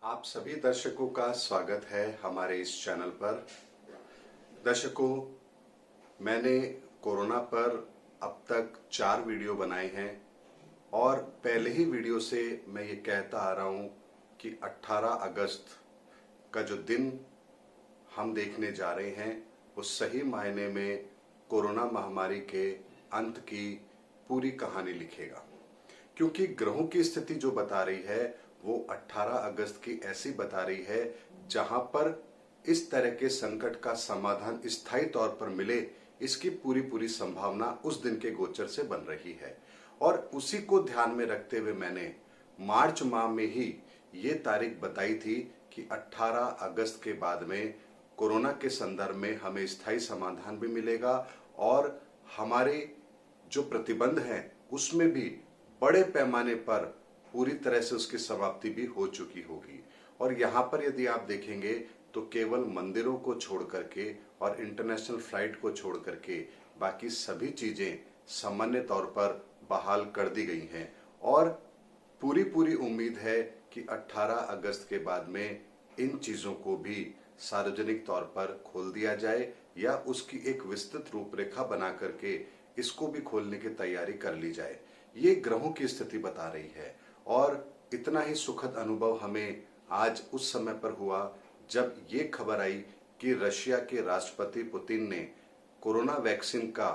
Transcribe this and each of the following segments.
आप सभी दर्शकों का स्वागत है हमारे इस चैनल पर। दर्शकों, मैंने कोरोना पर अब तक 4 वीडियो बनाए हैं और पहले ही वीडियो से मैं ये कहता आ रहा हूँ कि 18 अगस्त का जो दिन हम देखने जा रहे हैं वो सही मायने में कोरोना महामारी के अंत की पूरी कहानी लिखेगा, क्योंकि ग्रहों की स्थिति जो बता रही है वो 18 अगस्त की ऐसी बता रही है जहां पर इस तरह के संकट का समाधान स्थायी तौर पर मिले, इसकी पूरी पूरी संभावना उस दिन के गोचर से बन रही है। और उसी को ध्यान में रखते हुए मैंने मार्च माह में ही ये तारीख बताई थी कि 18 अगस्त के बाद में कोरोना के संदर्भ में हमें स्थायी समाधान भी मिलेगा और हमारे जो प्रतिबंध हैं उसमें भी बड़े पैमाने पर पूरी तरह से उसकी समाप्ति भी हो चुकी होगी। और यहाँ पर यदि आप देखेंगे तो केवल मंदिरों को छोड़ करके और इंटरनेशनल फ्लाइट को छोड़ करके बाकी सभी चीजें सामान्य तौर पर बहाल कर दी गई हैं और पूरी पूरी उम्मीद है कि 18 अगस्त के बाद में इन चीजों को भी सार्वजनिक तौर पर खोल दिया जाए या उसकी एक विस्तृत रूपरेखा बना करके इसको भी खोलने की तैयारी कर ली जाए। ये ग्रहों की स्थिति बता रही है और इतना ही सुखद अनुभव हमें आज उस समय पर हुआ जब ये खबर आई कि रशिया के राष्ट्रपति पुतिन ने कोरोना वैक्सीन का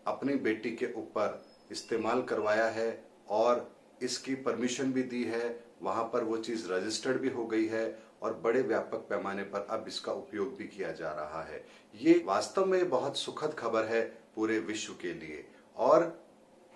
अपनी बेटी के ऊपर इस्तेमाल करवाया है और इसकी परमिशन भी दी है, वहां पर वो चीज रजिस्टर्ड भी हो गई है और बड़े व्यापक पैमाने पर अब इसका उपयोग भी किया जा रहा है। ये वास्तव में बहुत सुखद खबर है पूरे विश्व के लिए। और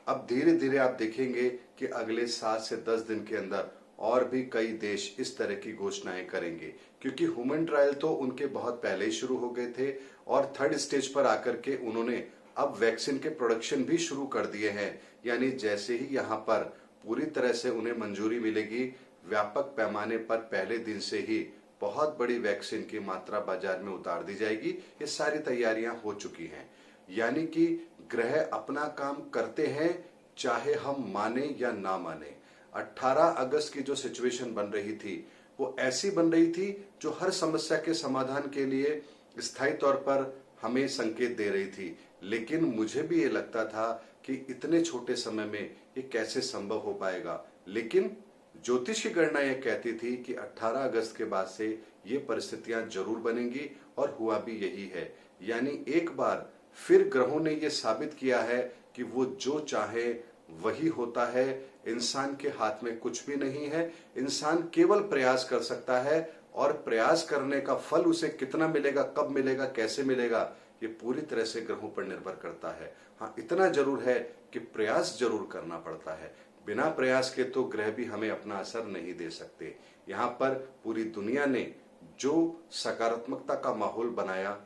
अब धीरे धीरे आप देखेंगे कि अगले 7 से 10 दिन के अंदर और भी कई देश इस तरह की घोषणाएं करेंगे, क्योंकि ह्यूमन ट्रायल तो उनके बहुत पहले ही शुरू हो गए थे और 3rd स्टेज पर आकर के उन्होंने अब वैक्सीन के प्रोडक्शन भी शुरू कर दिए हैं। यानी जैसे ही यहाँ पर पूरी तरह से उन्हें मंजूरी मिलेगी, व्यापक पैमाने पर पहले दिन से ही बहुत बड़ी वैक्सीन की मात्रा बाजार में उतार दी जाएगी। ये सारी तैयारियां हो चुकी हैं। यानी कि ग्रह अपना काम करते हैं, चाहे हम माने या ना माने। 18 अगस्त की जो सिचुएशन बन रही थी वो ऐसी बन रही थी जो हर समस्या के समाधान के लिए स्थायी तौर पर हमें संकेत दे रही थी। लेकिन मुझे भी ये लगता था कि इतने छोटे समय में ये कैसे संभव हो पाएगा। लेकिन ज्योतिष की गणना यह कहती थी कि 18 अगस्त के बाद से ये परिस्थितियां जरूर बनेंगी और हुआ भी यही है। यानी एक बार फिर ग्रहों ने ये साबित किया है कि वो जो चाहे वही होता है। इंसान के हाथ में कुछ भी नहीं है, इंसान केवल प्रयास कर सकता है और प्रयास करने का फल उसे कितना मिलेगा, कब मिलेगा, कैसे मिलेगा, ये पूरी तरह से ग्रहों पर निर्भर करता है। हाँ, इतना जरूर है कि प्रयास जरूर करना पड़ता है। बिना प्रयास के तो ग्रह भी हमें अपना असर नहीं दे सकते। यहाँ पर पूरी दुनिया ने जो सकारात्मकता का माहौल बनाया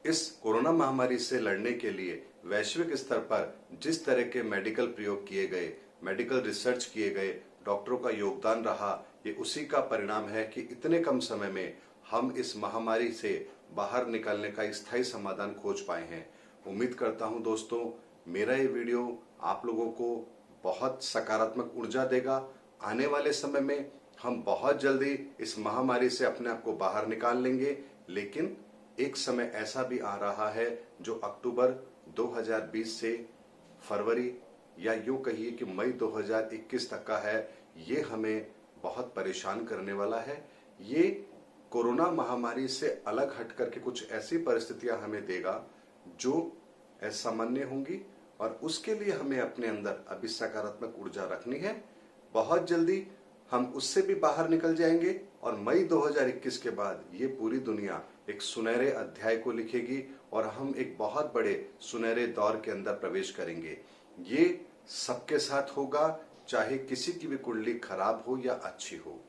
इस कोरोना महामारी से लड़ने के लिए, वैश्विक स्तर पर जिस तरह के मेडिकल प्रयोग किए गए, मेडिकल रिसर्च किए गए, डॉक्टरों का योगदान रहा, ये उसी का परिणाम है कि इतने कम समय में हम इस महामारी से बाहर निकलने का स्थायी समाधान खोज पाए हैं। उम्मीद करता हूं दोस्तों, मेरा ये वीडियो आप लोगों को बहुत सकारात्मक ऊर्जा देगा। आने वाले समय में हम बहुत जल्दी इस महामारी से अपने आप को बाहर निकाल लेंगे। लेकिन एक समय ऐसा भी आ रहा है जो अक्टूबर 2020 से फरवरी या यूं कहिए कि मई 2021 तक का है। ये हमें बहुत परेशान करने वाला है। ये कोरोना महामारी से अलग हट करके कुछ ऐसी परिस्थितियां हमें देगा जो असामान्य होंगी और उसके लिए हमें अपने अंदर अभी सकारात्मक ऊर्जा रखनी है। बहुत जल्दी हम उससे भी बाहर निकल जाएंगे और मई 2021 के बाद ये पूरी दुनिया एक सुनहरे अध्याय को लिखेगी और हम एक बहुत बड़े सुनहरे दौर के अंदर प्रवेश करेंगे। ये सबके साथ होगा, चाहे किसी की भी कुंडली खराब हो या अच्छी हो।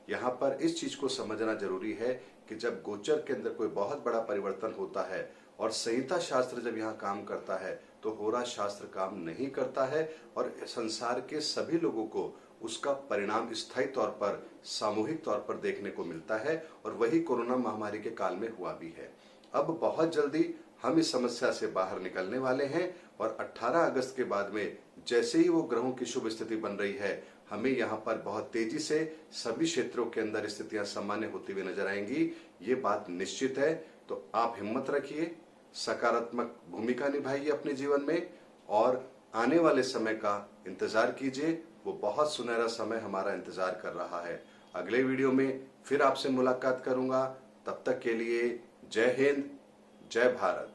यहाँ पर इस चीज को समझना जरूरी है कि जब गोचर के अंदर कोई बहुत बड़ा परिवर्तन होता है और संहिता शास्त्र जब यहाँ काम करता है तो होरा शास्त्र काम नहीं करता है और संसार के सभी लोगों को उसका परिणाम स्थायी तौर पर, सामूहिक तौर पर देखने को मिलता है और वही कोरोना महामारी के काल में हुआ भी है। अब बहुत जल्दी हम इस समस्या से बाहर निकलने वाले हैं और 18 अगस्त के बाद में जैसे ही वो ग्रहों की शुभ स्थिति बन रही है हमें यहाँ पर बहुत तेजी से सभी क्षेत्रों के अंदर स्थितियां सामान्य होती हुई नजर आएंगी, ये बात निश्चित है। तो आप हिम्मत रखिए, सकारात्मक भूमिका निभाइए अपने जीवन में और आने वाले समय का इंतजार कीजिए। वो बहुत सुनहरा समय हमारा इंतजार कर रहा है। अगले वीडियो में फिर आपसे मुलाकात करूंगा। तब तक के लिए जय हिंद, जय भारत।